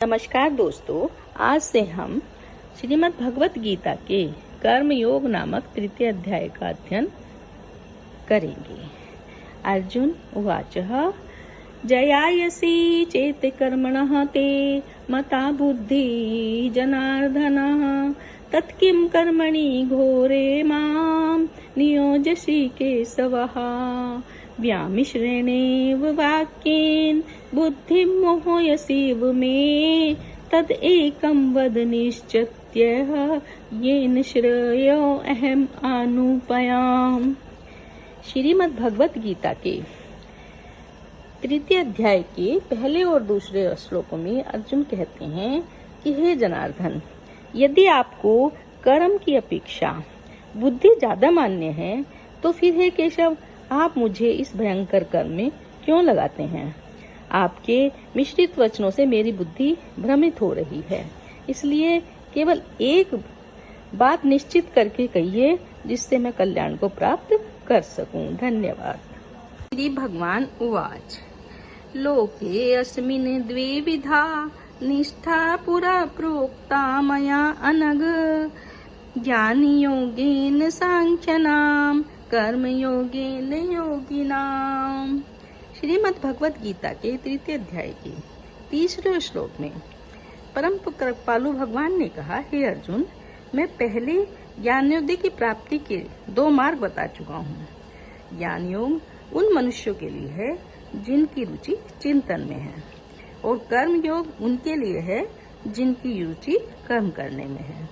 नमस्कार दोस्तों, आज से हम श्रीमद् भगवत गीता के कर्म योग नामक तृतीय अध्याय का अध्ययन करेंगे। अर्जुन उवाचः जयायसी चेत कर्मणः ते मता बुद्धि जनार्दनः तत्किं कर्मणि घोरे मां नियोजसि केशवः व्यामिश्रेणेव वाक्येन बुद्धिं मोहयसीव मे तद एकं वद निश्चित्यः येन श्रेयो अहम आनुपयाम। श्रीमद् भगवत गीता के तृतीय अध्याय के पहले और दूसरे श्लोकों में अर्जुन कहते हैं कि हे जनार्दन, यदि आपको कर्म की अपेक्षा बुद्धि ज्यादा मान्य है तो फिर हे केशव, आप मुझे इस भयंकर कर्म में क्यों लगाते हैं। आपके मिश्रित वचनों से मेरी बुद्धि भ्रमित हो रही है, इसलिए केवल एक बात निश्चित करके कहिए जिससे मैं कल्याण को प्राप्त कर सकूं। धन्यवाद। श्री भगवान उवाच लोके अस्मिन् द्विविधा निष्ठा पुरा प्रोक्ता मया अनघ ज्ञान योगेन सांख्यनाम कर्म योगेन योगिनाम। श्रीमद् भगवत गीता के तृतीय अध्याय के तीसरे श्लोक में परम कृपालु भगवान ने कहा, हे अर्जुन, मैं पहले ज्ञानयोग्य की प्राप्ति के दो मार्ग बता चुका हूँ। ज्ञान योग उन मनुष्यों के लिए है जिनकी रुचि चिंतन में है, और कर्म योग उनके लिए है जिनकी रुचि कर्म करने में है।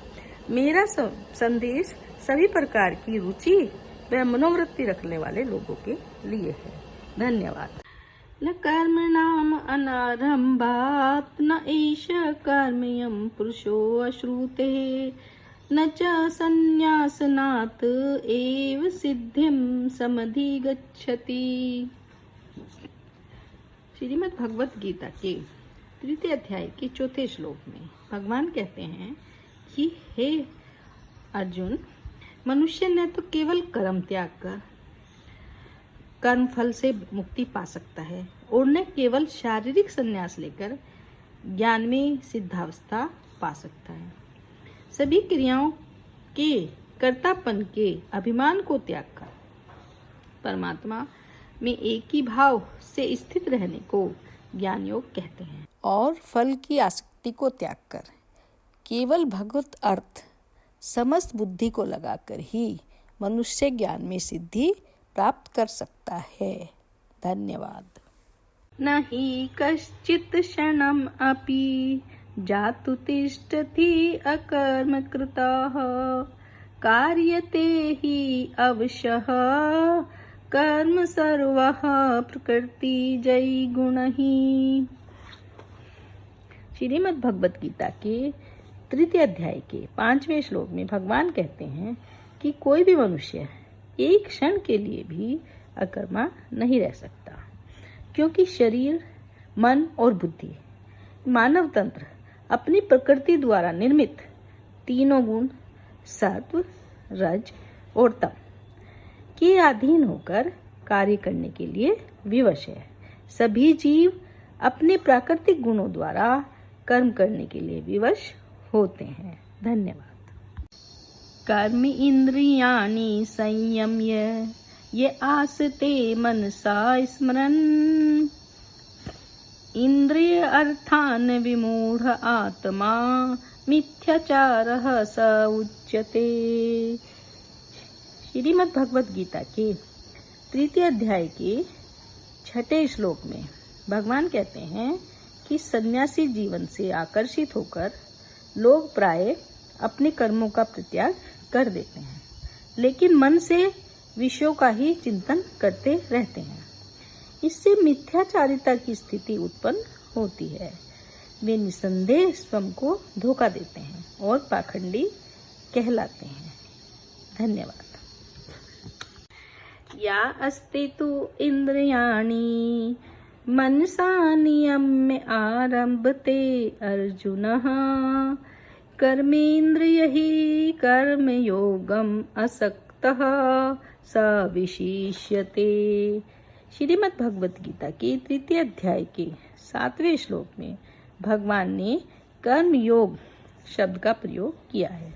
मेरा संदेश सभी प्रकार की रुचि व मनोवृत्ति रखने वाले लोगों के लिए है। धन्यवाद। न कर्मणाम अनारंभात् न एष कर्मयं पुरुषो अश्रुते न च संन्यासनात् एव सिद्धिं समधिगच्छति। श्रीमद् भगवत गीता के तृतीय अध्याय के चौथे श्लोक में भगवान कहते हैं कि हे अर्जुन, मनुष्य ने तो केवल कर्म त्याग कर कर्म फल से मुक्ति पा सकता है, और न केवल शारीरिक संन्यास लेकर ज्ञान में सिद्धावस्था पा सकता है। सभी क्रियाओं के कर्तापन के अभिमान को त्याग कर परमात्मा में एक ही भाव से स्थित रहने को ज्ञान योग कहते हैं, और फल की आसक्ति को त्याग कर केवल भगवत अर्थ समस्त बुद्धि को लगाकर ही मनुष्य ज्ञान में सिद्धि प्राप्त कर सकता है। धन्यवाद। न हि कश्चित् क्षणम् अपि जातु तिष्ठति अकर्म कृतः कार्यते हि अवशः कर्म सर्वः प्रकृति जयी गुणः। श्रीमद् भगवत गीता के तृतीय अध्याय के 5वें श्लोक में भगवान कहते हैं कि कोई भी मनुष्य एक क्षण के लिए भी अकर्मा नहीं रह सकता, क्योंकि शरीर, मन और बुद्धि, मानव तंत्र अपनी प्रकृति द्वारा निर्मित तीनों गुण सत्व, रज और तम के अधीन होकर कार्य करने के लिए विवश है। सभी जीव अपने प्राकृतिक गुणों द्वारा कर्म करने के लिए विवश होते हैं। धन्यवाद। कर्म इंद्रियाणि संयम्य ये आस्ते मनसा स्मरन् इंद्रिय अर्थान विमूढ़ आत्मा मिथ्याचारः स उच्यते। श्रीमद् भगवत गीता के तृतीय अध्याय के 6ठे श्लोक में भगवान कहते हैं कि सन्यासी जीवन से आकर्षित होकर लोग प्राय अपने कर्मों का परित्याग कर देते हैं, लेकिन मन से विषयों का ही चिंतन करते रहते हैं। इससे मिथ्याचारिता की स्थिति उत्पन्न होती है। वे निसंदेह स्वयं को धोखा देते हैं और पाखंडी कहलाते हैं। धन्यवाद। या अस्ति तु इंद्रियाणि मनसा नियम्य आरभते अर्जुनः कर्मेन्द्रिय हि कर्म योगम असक्तः स विशिष्यते। श्रीमद् भगवत गीता के तृतीय अध्याय के 7वें श्लोक में भगवान ने कर्म योग शब्द का प्रयोग किया है।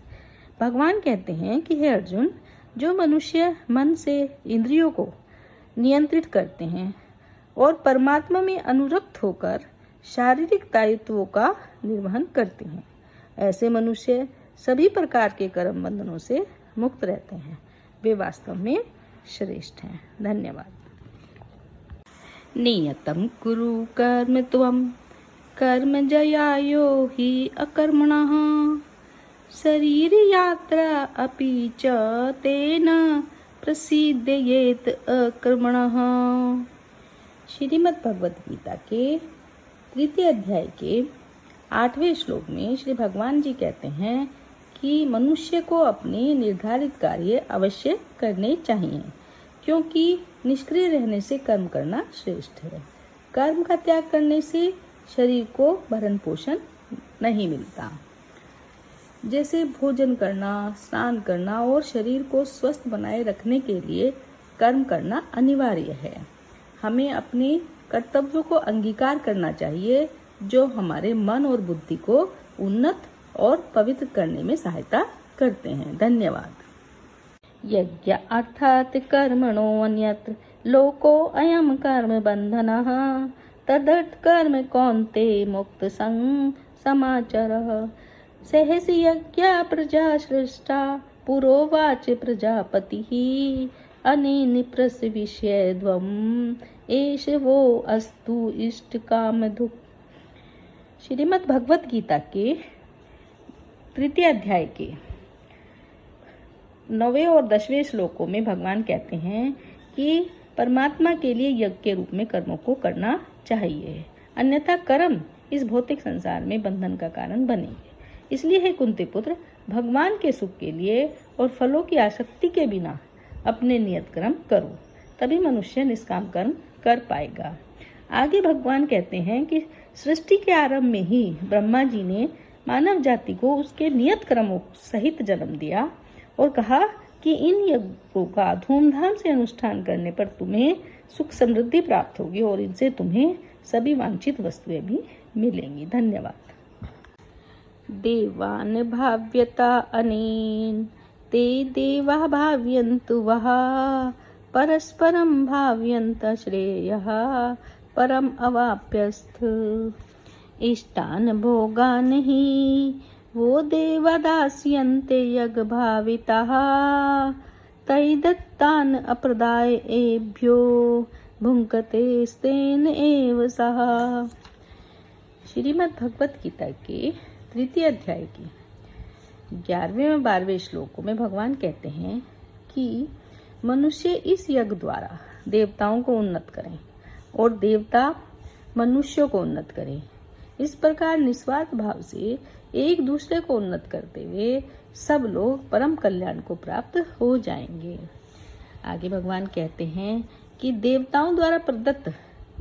भगवान कहते हैं कि हे अर्जुन, जो मनुष्य मन से इंद्रियों को नियंत्रित करते हैं और परमात्मा में अनुरक्त होकर शारीरिक दायित्वों का निर्वहन करते हैं, ऐसे मनुष्य सभी प्रकार के कर्म बंधनों से मुक्त रहते हैं। वे वास्तव में श्रेष्ठ हैं। धन्यवाद। नियतं कुरु कर्म त्वं कर्म जयायो हि अकर्मणः शरीर यात्रा अपि च तेन प्रसिद्धयेत अकर्मणः। श्रीमद् भगवद गीता के 3 अध्याय के 8वें श्लोक में श्री भगवान जी कहते हैं कि मनुष्य को अपने निर्धारित कार्य अवश्य करने चाहिए, क्योंकि निष्क्रिय रहने से कर्म करना श्रेष्ठ है। कर्म का त्याग करने से शरीर को भरण पोषण नहीं मिलता। जैसे भोजन करना, स्नान करना और शरीर को स्वस्थ बनाए रखने के लिए कर्म करना अनिवार्य है। हमें अपने कर्तव्यों को अंगीकार करना चाहिए, जो हमारे मन और बुद्धि को उन्नत और पवित्र करने में सहायता करते हैं। धन्यवाद। यज्ञ अर्थात कर्मणो अन्यत्र लोको अयम कर्म बंधनः तदर्थ कर्म कौन्ते मुक्त संग समाचरः सहसि यज्ञ प्रजा सृष्टा पुरोवाच प्रजापतिः अनेन प्रसविष्यद्वम् एष वो अस्तु इष्ट काम दुख। श्रीमद् भगवत गीता के 3 अध्याय के 9वें और 10वें श्लोकों में भगवान कहते हैं कि परमात्मा के लिए यज्ञ के रूप में कर्मों को करना चाहिए, अन्यथा कर्म इस भौतिक संसार में बंधन का कारण बनेंगे। इसलिए हे कुंती पुत्र, भगवान के सुख के लिए और फलों की आसक्ति के बिना अपने नियत कर्म करो, तभी मनुष्य निष्काम कर्म कर पाएगा। आगे भगवान कहते हैं कि सृष्टि के आरंभ में ही ब्रह्मा जी ने मानव जाति को उसके नियत कर्मों सहित जन्म दिया और कहा कि इन यज्ञों का धूमधाम से अनुष्ठान करने पर तुम्हें सुख समृद्धि प्राप्त होगी और इनसे तुम्हें सभी वांछित वस्तुएं भी मिलेंगी। धन्यवाद। देवान भाव्यता अनेन ते देवा भाव्यन्तु वः परस्परं भाव्यन्त श्रेयः परम अवाप्यस्थ इष्टान भोगान ही वो देवा दास्यन्ते यज्ञ भाविताः तै दत्तान अप्रदाय एभ्यो भुंक्ते स्तेन एव सः। श्रीमद् भगवत गीता के 3 अध्याय के 11वें और 12वें श्लोकों में भगवान कहते हैं कि मनुष्य इस यज्ञ द्वारा देवताओं को उन्नत करें और देवता मनुष्यों को उन्नत करें। इस प्रकार निस्वार्थ भाव से एक दूसरे को उन्नत करते हुए सब लोग परम कल्याण को प्राप्त हो जाएंगे। आगे भगवान कहते हैं कि देवताओं द्वारा प्रदत्त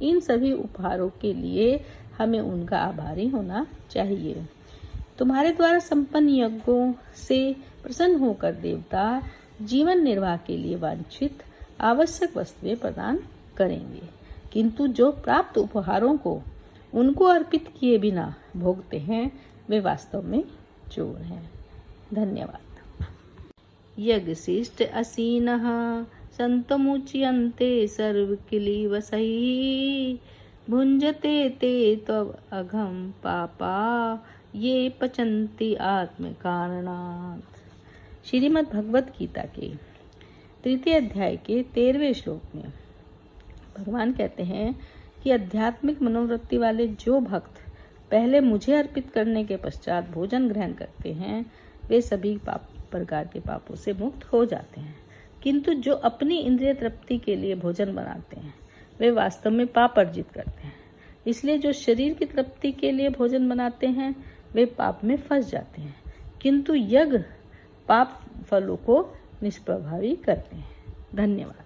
इन सभी उपहारों के लिए हमें उनका आभारी होना चाहिए। तुम्हारे द्वारा संपन्न यज्ञों से प्रसन्न होकर देवता जीवन निर्वाह के लिए वांछित आवश्यक वस्तुएं प्रदान करेंगे, किंतु जो प्राप्त उपहारों को उनको अर्पित किए बिना भोगते हैं वे वास्तव में चोर हैं। धन्यवाद। यज्ञ शिष्ट असीनः संतमुच्यन्ते सर्वकिलीवसैः भुञ्जते ते त्वम् अघं पापा ये पचन्ति आत्मकारणात्। श्रीमद् भगवत गीता के 3 अध्याय के 13वें श्लोक में भगवान कहते हैं कि आध्यात्मिक मनोवृत्ति वाले जो भक्त पहले मुझे अर्पित करने के पश्चात भोजन ग्रहण करते हैं वे सभी प्रकार के पापों से मुक्त हो जाते हैं, किंतु जो अपनी इंद्रिय तृप्ति के लिए भोजन बनाते हैं वे वास्तव में पाप अर्जित करते हैं। इसलिए जो शरीर की तृप्ति के लिए भोजन बनाते हैं वे पाप में फंस जाते हैं, किंतु यज्ञ पाप फलों को निष्प्रभावी करते हैं। धन्यवाद।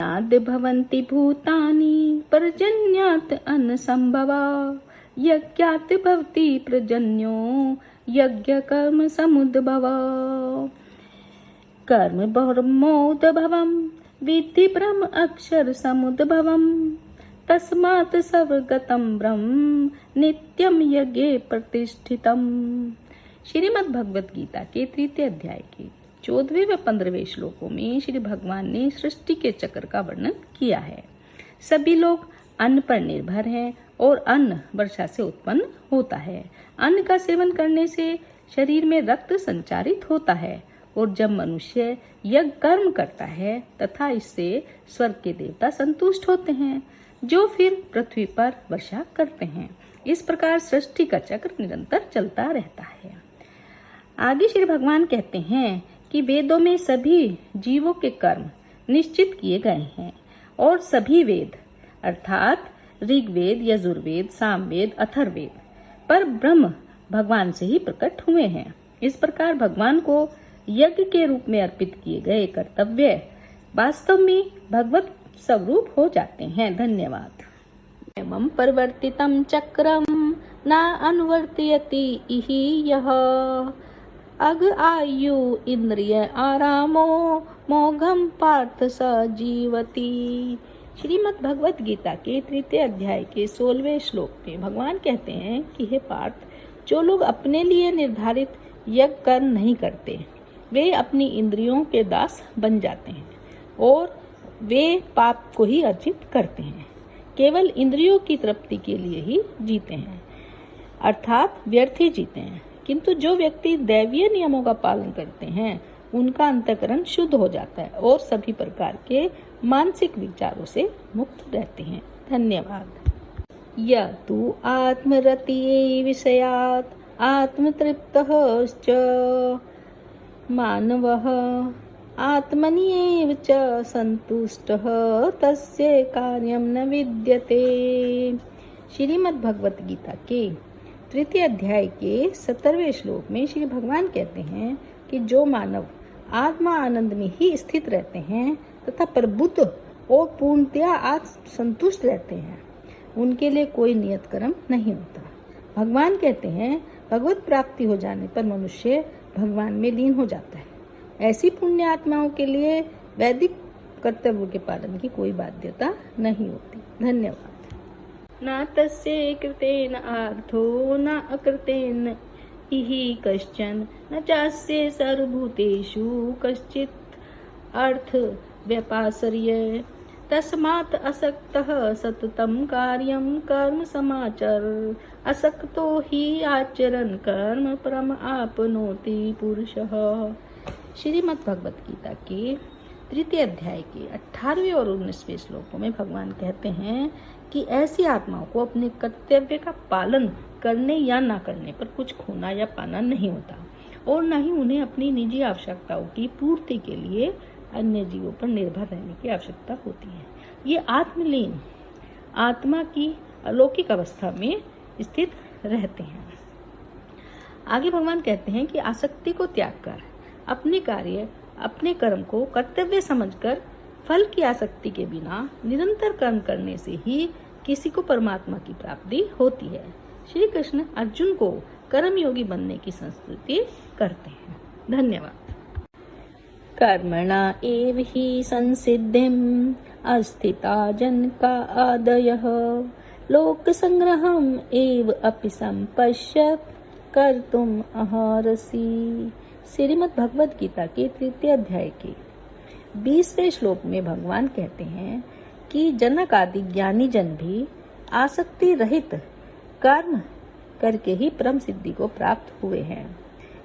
नाद्य भवन्ति भूतानि पर्जन्यात् अन्नसंभवा यज्ञात् भवति पर्जन्यो यज्ञ कर्म समुद्भव कर्म ब्रह्मोद्भवम् विद्धि ब्रह्म अक्षर समुद्भवम् तस्मात् सर्वगतं ब्रह्म नित्यम यज्ञे प्रतिष्ठितम। श्रीमद् भगवत गीता के 3 अध्याय के 14वें व 15वें श्लोकों में श्री भगवान ने सृष्टि के चक्र का वर्णन किया है। सभी लोग अन्न पर निर्भर हैं और अन्न वर्षा से उत्पन्न होता है। अन्न का सेवन करने से शरीर में रक्त संचारित होता है और जब मनुष्य यज्ञ कर्म करता है तथा इससे स्वर्ग के देवता संतुष्ट होते हैं, जो फिर पृथ्वी पर वर्षा करते हैं। इस प्रकार सृष्टि का चक्र निरंतर चलता रहता है। आगे श्री भगवान कहते हैं कि वेदों में सभी जीवों के कर्म निश्चित किए गए हैं और सभी वेद अर्थात ऋग्वेद, यजुर्वेद, सामवेद, अथर्ववेद पर ब्रह्म भगवान से ही प्रकट हुए हैं। इस प्रकार भगवान को यज्ञ के रूप में अर्पित किए गए कर्तव्य वास्तव में भगवत स्वरूप हो जाते हैं। धन्यवाद। एवं परिवर्तितं चक्रम न अनुवर्तयति इहि यः अग आयु इंद्रिय आरामो मोघम पार्थ स जीवति। श्रीमद् भगवत गीता के 3 अध्याय के 16वें श्लोक में भगवान कहते हैं कि हे पार्थ, जो लोग अपने लिए निर्धारित यज्ञ कर्म नहीं करते वे अपनी इंद्रियों के दास बन जाते हैं और वे पाप को ही अर्जित करते हैं। केवल इंद्रियों की तृप्ति के लिए ही जीते हैं अर्थात व्यर्थ ही जीते हैं। किंतु जो व्यक्ति दैवीय नियमों का पालन करते हैं उनका अंतःकरण शुद्ध हो जाता है और सभी प्रकार के मानसिक विचारों से मुक्त रहते हैं। धन्यवाद। य तु आत्मरतिये विषयात् आत्मतृप्तः च मानवः आत्मन्येव च संतुष्टः तस्य कार्यं न विद्यते। श्रीमद् भगवत गीता के 3 अध्याय के 17वें श्लोक में श्री भगवान कहते हैं कि जो मानव आत्मा आनंद में ही स्थित रहते हैं तथा प्रबुद्ध और पूर्णतया आत्म संतुष्ट रहते हैं, उनके लिए कोई नियत कर्म नहीं होता। भगवान कहते हैं भगवत प्राप्ति हो जाने पर मनुष्य भगवान में लीन हो जाता है। ऐसी पुण्य आत्माओं के लिए वैदिक कर्तव्यों के पालन की कोई बाध्यता नहीं होती। धन्यवाद। न तस्य कृतेन आर्थो न अकृतेन इहि कश्चन न चास्य सर्वभूतेषु कश्चित् अर्थ व्यपाश्रय तस्मात् असक्तः सततं कार्यं कर्म समाचर असक्तो हि आचरन् कर्म परम आपनोति पुरुषः। श्रीमद् भगवत गीता के 3 अध्याय के 18वें और 19वें श्लोकों में भगवान कहते हैं कि ऐसी आत्माओं को अपने कर्तव्य का पालन करने या ना करने पर कुछ खोना या पाना नहीं होता और न ही उन्हें अपनी निजी आवश्यकताओं की पूर्ति के लिए अन्य जीवों पर निर्भर रहने की आवश्यकता होती है। ये आत्मलीन आत्मा की अलौकिक अवस्था में स्थित रहते हैं। आगे भगवान कहते हैं कि आसक्ति को त्याग कर अपने कार्य अपने कर्म को कर्तव्य समझकर फल की आसक्ति के बिना निरंतर कर्म करने से ही किसी को परमात्मा की प्राप्ति होती है। श्री कृष्ण अर्जुन को कर्मयोगी बनने की संस्तुति करते हैं। धन्यवाद। कर्मणा एव हि संसिद्धिम् अस्थिता जनका आदयः लोक संग्रहम् एव अपि संपश्यत् कर्तुम् अर्हसि। श्रीमद् भगवत गीता के 3 अध्याय के 20वें श्लोक में भगवान कहते हैं कि जनक आदि ज्ञानी जन भी आसक्ति रहित कर्म करके ही परम सिद्धि को प्राप्त हुए हैं।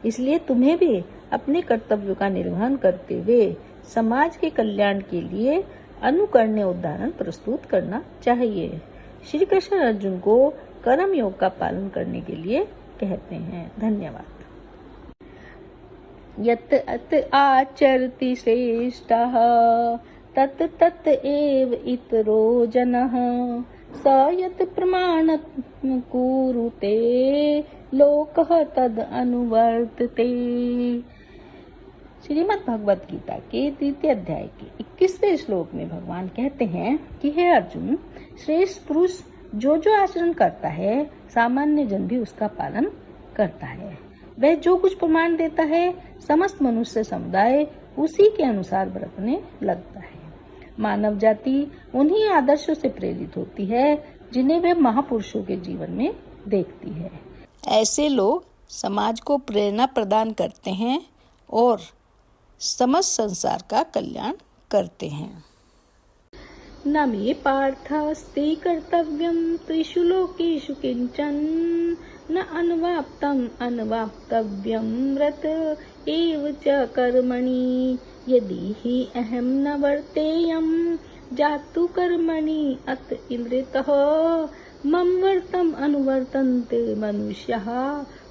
इसलिए तुम्हें भी अपने कर्तव्यों का निर्वहन करते हुए समाज के कल्याण के लिए अनुकरणीय उदाहरण प्रस्तुत करना चाहिए। श्री कृष्ण अर्जुन को कर्म योग का पालन करने के लिए कहते हैं। धन्यवाद। यत् अत आचरति श्रेष्ठः तत् तत् एव इतरो जनः स यत् प्रमाणं कुरुते लोकः तद् अनुवर्तते। श्रीमद् भगवत गीता के 3 अध्याय के 21वें श्लोक में भगवान कहते हैं कि हे अर्जुन, श्रेष्ठ पुरुष जो जो आचरण करता है सामान्य जन भी उसका पालन करता है। वह जो कुछ प्रमाण देता है समस्त मनुष्य समुदाय उसी के अनुसार बरतने लगता है। मानव जाति उन्हीं आदर्शों से प्रेरित होती है जिन्हें वे महापुरुषों के जीवन में देखती है। ऐसे लोग समाज को प्रेरणा प्रदान करते हैं और समस्त संसार का कल्याण करते हैं। न मे पार्थास्ति कर्तव्यं त्रिषु लोकेषु किंचन न अनवाप्तव्यं व्रत एव च कर्मणि यदि हि अहं न वर्तेयं जातु कर्मणि अत इंद्रितः मम वर्तम अनुवर्तन्ते मनुष्यः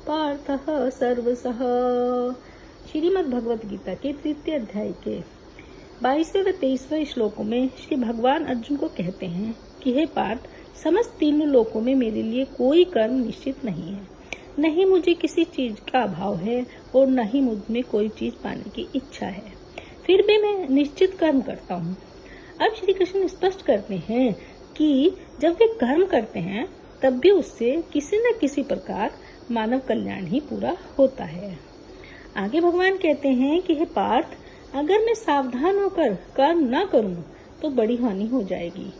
पार्थः सर्वशः। श्रीमद् भगवत गीता के 3 अध्याय के 22वें व 23वें श्लोकों में श्री भगवान अर्जुन को कहते हैं कि हे पार्थ, समस्त तीनों लोकों में मेरे लिए कोई कर्म निश्चित नहीं है, न ही मुझे किसी चीज का अभाव है और न ही मुझ में कोई चीज पाने की इच्छा है, फिर भी मैं निश्चित कर्म करता हूँ। अब श्री कृष्ण स्पष्ट करते हैं कि जब वे कर्म करते हैं तब भी उससे किसी न किसी प्रकार मानव कल्याण ही पूरा होता है। आगे भगवान कहते हैं कि हे पार्थ, अगर मैं सावधान होकर कर्म न करूं तो बड़ी हानि हो जाएगी,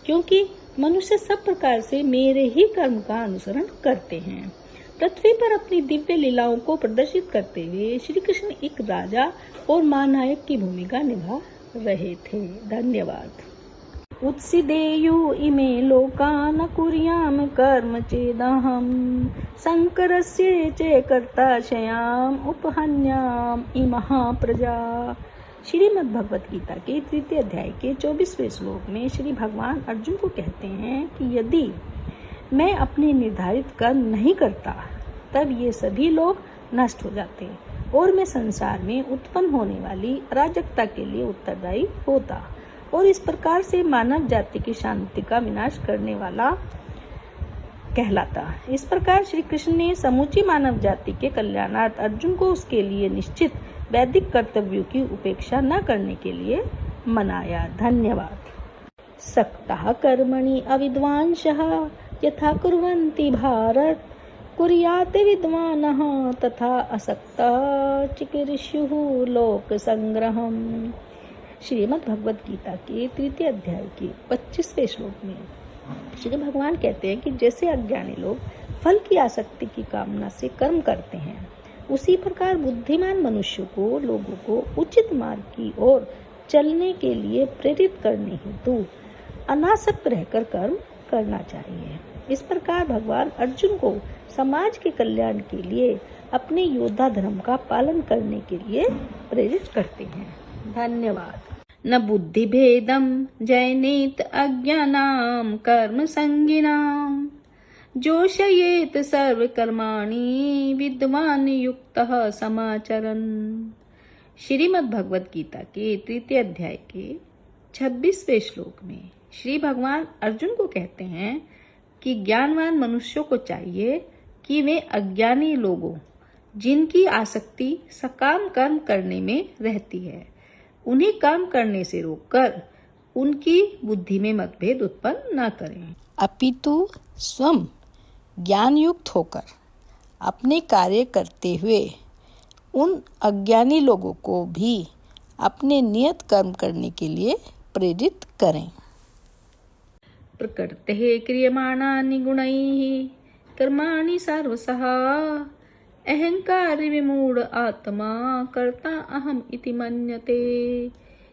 क्योंकि मनुष्य सब प्रकार से मेरे ही कर्म का अनुसरण करते हैं। पृथ्वी पर अपनी दिव्य लीलाओं को प्रदर्शित करते हुए श्री कृष्ण एक राजा और महानायक की भूमिका निभा रहे थे। धन्यवाद। उत्सिदेयु इमे लोका न कुर्याम कर्म चेदहम शंकरस्य च कर्ताशयाम उपहन्याम इमः प्रजा। श्रीमद् भगवत गीता के 3 अध्याय के 24वें श्लोक में श्री भगवान अर्जुन को कहते हैं कि यदि मैं अपने निर्धारित कर्म नहीं करता तब ये सभी लोग नष्ट हो जाते और मैं संसार में उत्पन्न होने वाली अराजकता के लिए उत्तरदायी होता और इस प्रकार से मानव जाति की शांति का विनाश करने वाला कहलाता। इस प्रकार श्री कृष्ण ने समूची मानव जाति के कल्याणार्थ अर्जुन को उसके लिए निश्चित वैदिक कर्तव्यों की उपेक्षा न करने के लिए मनाया। धन्यवाद। सक्तः कर्मणि अविद्वांसः यथा कुर्वन्ति भारत कुर्यात् विद्वानः तथा असक्तः चिकीर्षुः लोक संग्रहम्। श्रीमद् भगवत गीता के 3 अध्याय के 25वें श्लोक में श्री भगवान कहते हैं कि जैसे अज्ञानी लोग फल की आसक्ति की कामना से कर्म करते हैं, उसी प्रकार बुद्धिमान मनुष्य को लोगों को उचित मार्ग की ओर चलने के लिए प्रेरित करने हेतु अनासक्त रहकर कर्म करना चाहिए। इस प्रकार भगवान अर्जुन को समाज के कल्याण के लिए अपने योद्धा धर्म का पालन करने के लिए प्रेरित करते हैं। धन्यवाद। न बुद्धि भेदम जयनेत अज्ञानाम कर्म संगिनाम जोशयेत सर्व कर्माणि विद्वान युक्तः समाचरन्। श्रीमद् भगवत गीता के 3 अध्याय के 26वें श्लोक में श्री भगवान अर्जुन को कहते हैं कि ज्ञानवान मनुष्यों को चाहिए कि वे अज्ञानी लोगों जिनकी आसक्ति सकाम कर्म करने में रहती है, उन्हें काम करने से रोककर उनकी बुद्धि में मतभेद उत्पन्न न करें, अपितु स्वयं ज्ञान युक्त होकर अपने कार्य करते हुए उन अज्ञानी लोगों को भी अपने नियत कर्म करने के लिए प्रेरित करें। प्रकृतेः क्रियमाणानि गुणैः कर्माणि सर्वशः अहंकार विमूढ़ आत्मा कर्ता अहम इति मन्यते।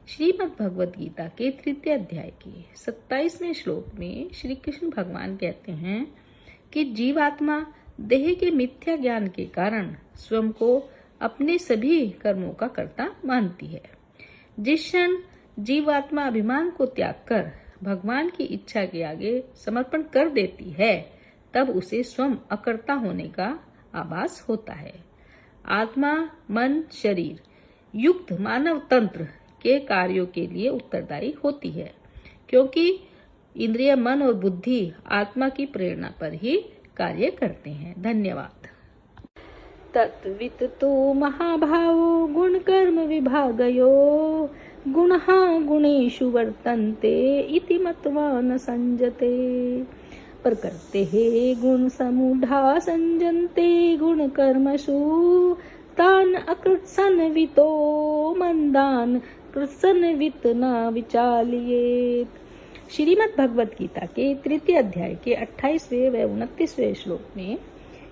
श्रीमद् भगवत गीता के 3 अध्याय के 27वें श्लोक में श्री कृष्ण भगवान कहते हैं कि जीवात्मा देह के मिथ्या ज्ञान के कारण स्वयं को अपने सभी कर्मों का कर्ता मानती है। जिस क्षण जीवात्मा अभिमान को त्याग कर भगवान की इच्छा के आगे समर्पण कर देती है, तब उसे स्वयं अकर्ता होने का आभास होता है। आत्मा, मन, शरीर युक्त मानव तंत्र के कार्यों के लिए उत्तरदायी होती है, क्योंकि इंद्रिय, मन और बुद्धि आत्मा की प्रेरणा पर ही कार्य करते हैं। धन्यवाद। तत्वित तो महाभावो गुण कर्म विभागयो गुणः गुणेषु वर्तन्ते इति मत्वा न संजते। प्रकृतेः गुण समूढ़ा संजन्ते गुण कर्मसु युक्तान अकृत्सन्वितो मंदान कृत्सन्वित न विचालियेत। श्रीमद् भगवत गीता के तृतीय अध्याय के 28वें व 29वें श्लोक में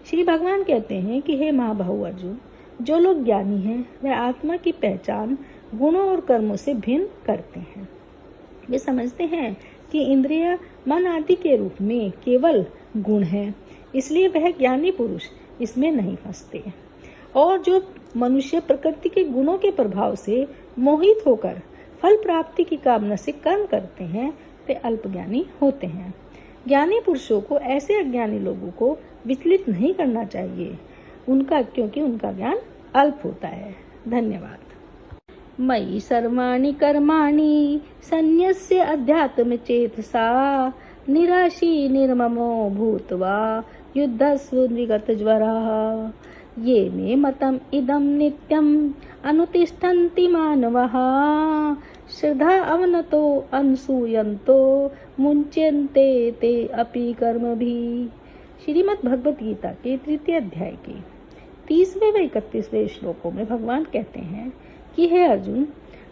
श्री भगवान कहते हैं कि हे महाबाहु अर्जुन, जो लोग ज्ञानी हैं वह आत्मा की पहचान गुणों और कर्मों से भिन्न करते हैं। वे समझते हैं कि इंद्रिय मन आदि के रूप में केवल गुण है, इसलिए वह ज्ञानी पुरुष इसमें नहीं फंसते। और जो मनुष्य प्रकृति के गुणों के प्रभाव से मोहित होकर फल प्राप्ति की कामना से कर्म करते हैं वे अल्पज्ञानी होते हैं। ज्ञानी पुरुषों को ऐसे अज्ञानी लोगों को विचलित नहीं करना चाहिए क्योंकि उनका ज्ञान अल्प होता है। धन्यवाद। मयि सर्वाणि कर्माणि सन्न्यस्य अध्यात्म चेतसा निराशी निर्ममो भूत्वा युद्धस्व विगतज्वरः ये मे मतम् इदं नित्यम् अनुतिष्ठन्ति मानवः श्रद्धा अवनतो अनसूयन्तो मुञ्च्यन्ते ते अपि कर्मभिः। श्रीमद् भगवत गीता के तृतीय अध्याय के 30वें व 31वें श्लोकों में भगवान कहते हैं कि हे अर्जुन,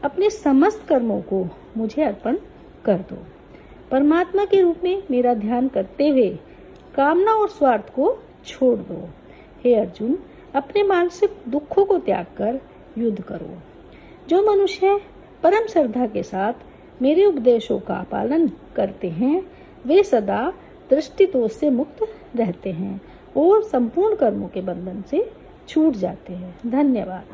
अपने समस्त कर्मों को मुझे अर्पण कर दो। परमात्मा के रूप में मेरा ध्यान करते हुए कामना और स्वार्थ को छोड़ दो। हे अर्जुन, अपने मानसिक दुखों को त्याग कर युद्ध करो। जो मनुष्य परम श्रद्धा के साथ मेरे उपदेशों का पालन करते हैं वे सदा दृष्टि दोष से मुक्त रहते हैं और संपूर्ण कर्मों के बंधन से छूट जाते हैं। धन्यवाद।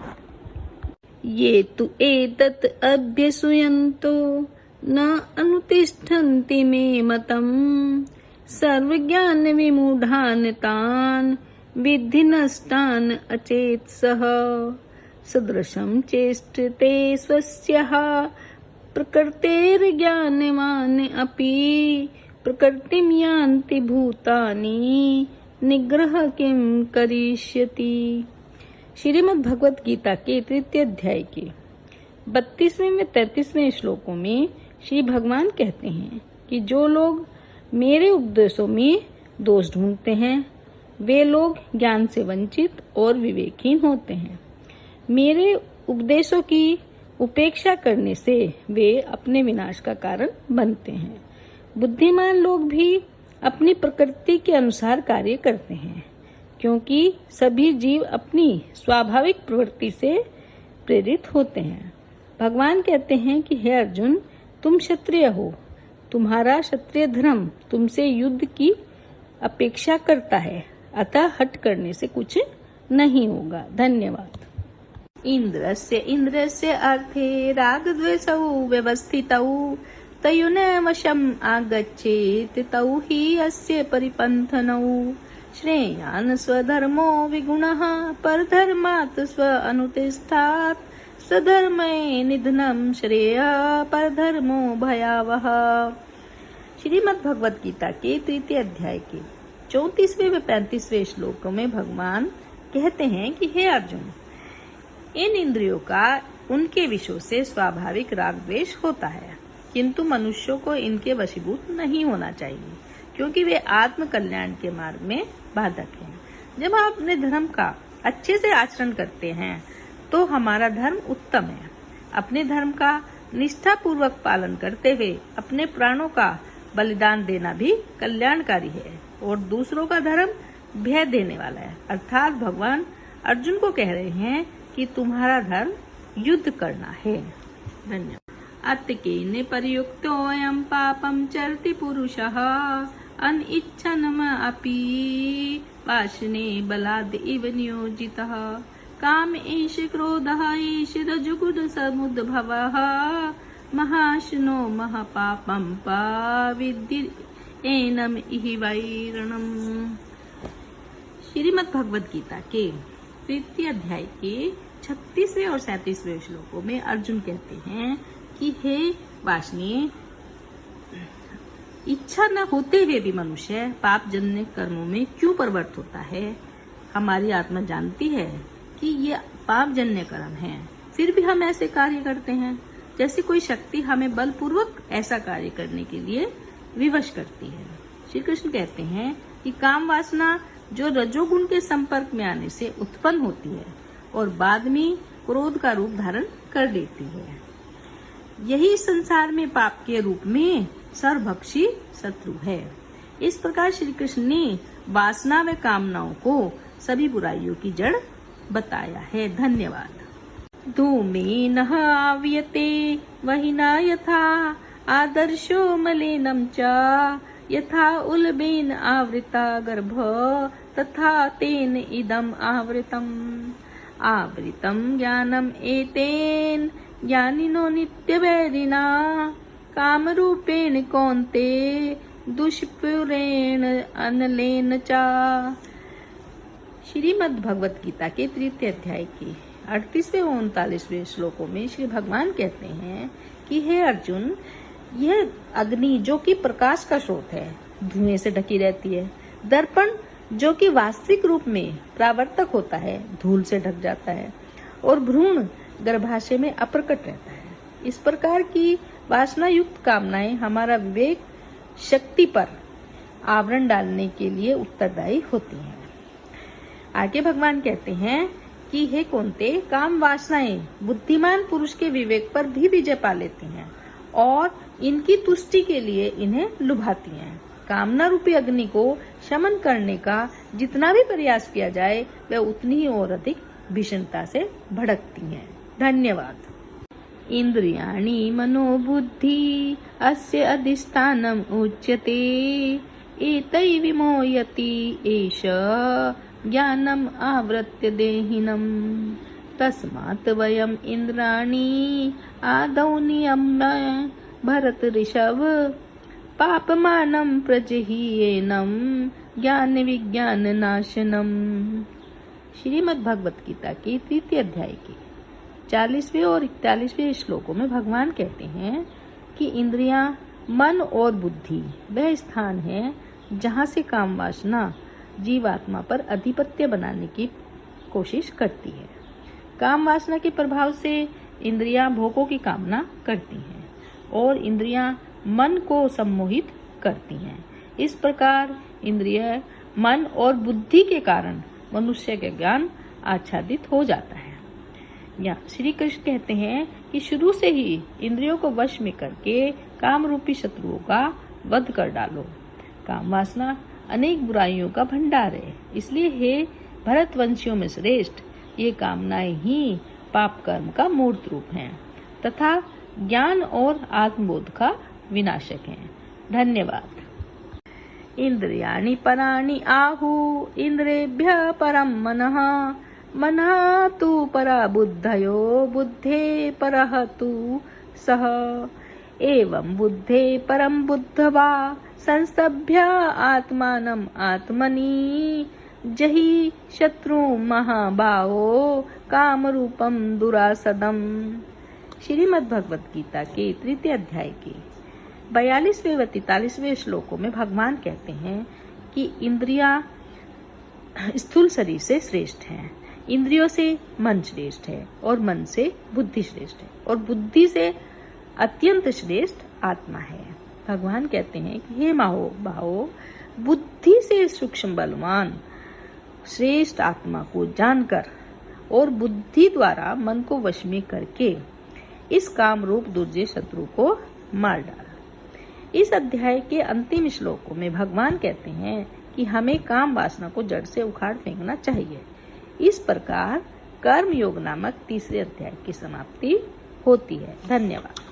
ये तु एतत् अभ्यसूयन्तो न अनुतिष्ठन्ति मे मतम् सर्वज्ञान विमूढान् तान् विद्धि नष्टान् अचेतसः सदृशं चेष्टते स्वस्यः प्रकृतेर्ज्ञानवान् अपि प्रकृतिं यान्ति भूतानि निग्रह किं करिष्यति। श्रीमद् भगवत गीता के तृतीय अध्याय के 32वें व 33वें श्लोकों में श्री भगवान कहते हैं कि जो लोग मेरे उपदेशों में दोष ढूंढते हैं वे लोग ज्ञान से वंचित और विवेकहीन होते हैं। मेरे उपदेशों की उपेक्षा करने से वे अपने विनाश का कारण बनते हैं। बुद्धिमान लोग भी अपनी प्रकृति के अनुसार कार्य करते हैं क्योंकि सभी जीव अपनी स्वाभाविक प्रवृत्ति से प्रेरित होते हैं। भगवान कहते हैं कि हे अर्जुन, तुम क्षत्रिय हो, तुम्हारा क्षत्रिय धर्म तुमसे युद्ध की अपेक्षा करता है, अतः हट करने से कुछ नहीं होगा। धन्यवाद। इंद्रस्य अर्थे रागद्वेषौ व्यवस्थितौ तयोर्वशम् आगच्छेत् तौ हि अस्य परिपन्थनौ श्रेयान् स्वधर्मो विगुणः परधर्मात् स्व अनुतिष्ठात् स्वधर्मे निधनं श्रेय परधर्मो भयावह। श्रीमद् भगवत गीता के तृतीय अध्याय के 34वें व 35वें श्लोकों में भगवान कहते हैं कि हे अर्जुन, इन इंद्रियों का उनके विषयों से स्वाभाविक राग द्वेष होता है, किंतु मनुष्यों को इनके वशीभूत नहीं होना चाहिए क्योंकि वे आत्म कल्याण के मार्ग में बाधक हैं। जब आप अपने धर्म का अच्छे से आचरण करते हैं तो हमारा धर्म उत्तम है। अपने धर्म का निष्ठा पूर्वक पालन करते हुए अपने प्राणों का बलिदान देना भी कल्याणकारी है और दूसरों का धर्म भय देने वाला है। अर्थात भगवान अर्जुन को कह रहे हैं कि तुम्हारा धर्म युद्ध करना है। धन्यवाद। अत्केन प्रयुक्तोऽयं पापं चरति पुरुषः अनिच्छन्नम् अपि वासने बलाद् इव नियोजितः काम एष क्रोधः एष रजोगुण समुद्भवः महाशनो महापापं विद्धि एनम् इहि वैरणम्। श्रीमद् भगवद गीता के तृतीय अध्याय के 36वें और 37वें श्लोकों में अर्जुन कहते हैं कि हे वासनीय, इच्छा न होते हुए भी मनुष्य पाप जन्य कर्मों में क्यों प्रवृत्त होता है। हमारी आत्मा जानती है कि ये पाप जन्य कर्म है, फिर भी हम ऐसे कार्य करते हैं जैसे कोई शक्ति हमें बलपूर्वक ऐसा कार्य करने के लिए विवश करती है। श्री कृष्ण कहते हैं कि काम वासना जो रजोगुण के संपर्क में आने से उत्पन्न होती है और बाद में क्रोध का रूप धारण कर लेती है। यही संसार में पाप के रूप में सर्वभक्षी शत्रु है। इस प्रकार श्री कृष्ण ने वासना व कामनाओं को सभी बुराइयों की जड़ बताया है। धन्यवाद। धूमेनः आव्यते वह्निना यथा आदर्शो मलिनं च यथा उल्बेन आवृता गर्भ तथा तेन इदम् आवृतम् ज्ञानम् एतेन ज्ञानिनो नित्यवैरिणा कामरूपेण कौन्तेय दुष्पूरेण अनलेन चा। श्रीमद् भगवत गीता के तृतीय अध्याय के 38वें और 39वें श्लोकों में श्री भगवान कहते हैं कि हे अर्जुन, यह अग्नि जो कि प्रकाश का स्रोत है, धुएं से ढकी रहती है। दर्पण जो कि वास्तविक रूप में परावर्तक होता है, धूल से ढक जाता है। और भ्रूण गर्भाशय में अप्रकट रहता है। इस प्रकार की वासना युक्त कामनाएं हमारा विवेक शक्ति पर आवरण डालने के लिए उत्तरदायी होती हैं। आगे भगवान कहते हैं कि हे कुंती, काम वासनाएं बुद्धिमान पुरुष के विवेक पर भी विजय पा लेती हैं और इनकी तुष्टि के लिए इन्हें लुभाती हैं। कामना रूपी अग्नि को शमन करने का जितना भी प्रयास किया जाए वह उतनी ही और अधिक भीषणता से भड़कती हैं। धन्यवाद। इंद्रियाणि मनोबुद्धि अस्य अधिष्ठानम् उच्यते एतैः विमोहयति एष ज्ञानम् आवृत्य देहिनम् तस्मात् वयम् इन्द्राणि आदौ नियम्य भरत ऋषभ पापमानं प्रजह्येनं ज्ञान विज्ञान नाशनम्। श्रीमद् भगवत गीता के तृतीय अध्याय के 40वें और 41वें श्लोकों में भगवान कहते हैं कि इंद्रियां, मन और बुद्धि वह स्थान है जहाँ से काम वासना जीवात्मा पर अधिपत्य बनाने की कोशिश करती है। काम वासना के प्रभाव से इंद्रियां भोगों की कामना करती हैं और इंद्रियां मन को सम्मोहित करती हैं। इस प्रकार इंद्रिय, मन और बुद्धि के कारण मनुष्य का ज्ञान आच्छादित हो जाता है। यहाँ श्री कृष्ण कहते हैं कि शुरू से ही इंद्रियों को वश में करके काम रूपी शत्रुओं का वध कर डालो। काम वासना अनेक बुराइयों का भंडार है, इसलिए हे भरतवंशियों में श्रेष्ठ, ये कामनाएं ही पाप कर्म का मूर्त रूप हैं तथा ज्ञान और आत्मबोध का विनाशक हैं। धन्यवाद। इंद्रियाणि पराणि आहु इंद्रेभ्यः परं मनः मनः तु परा बुद्धयो बुद्धे परः तु सः एवं बुद्धे परं बुद्धवा संस्तभ्य आत्मानं आत्मनि जहि शत्रु महाबाहो काम रूपम दुरासदम। श्रीमद् भगवत गीता के तृतीय अध्याय के 42वें व 43वें श्लोकों में भगवान कहते हैं कि इंद्रियां स्थूल शरीर से श्रेष्ठ हैं, इंद्रियों से मन श्रेष्ठ है और मन से बुद्धि श्रेष्ठ है और बुद्धि से अत्यंत श्रेष्ठ आत्मा है। भगवान कहते हैं कि हे बाहो, बुद्धि से सूक्ष्म बलवान श्रेष्ठ आत्मा को जानकर और बुद्धि द्वारा मन को वश में करके इस काम रूप दुर्जय शत्रु को मार डाला। इस अध्याय के अंतिम श्लोकों में भगवान कहते हैं कि हमें काम वासना को जड़ से उखाड़ फेंकना चाहिए। इस प्रकार कर्म योग नामक तीसरे अध्याय की समाप्ति होती है। धन्यवाद।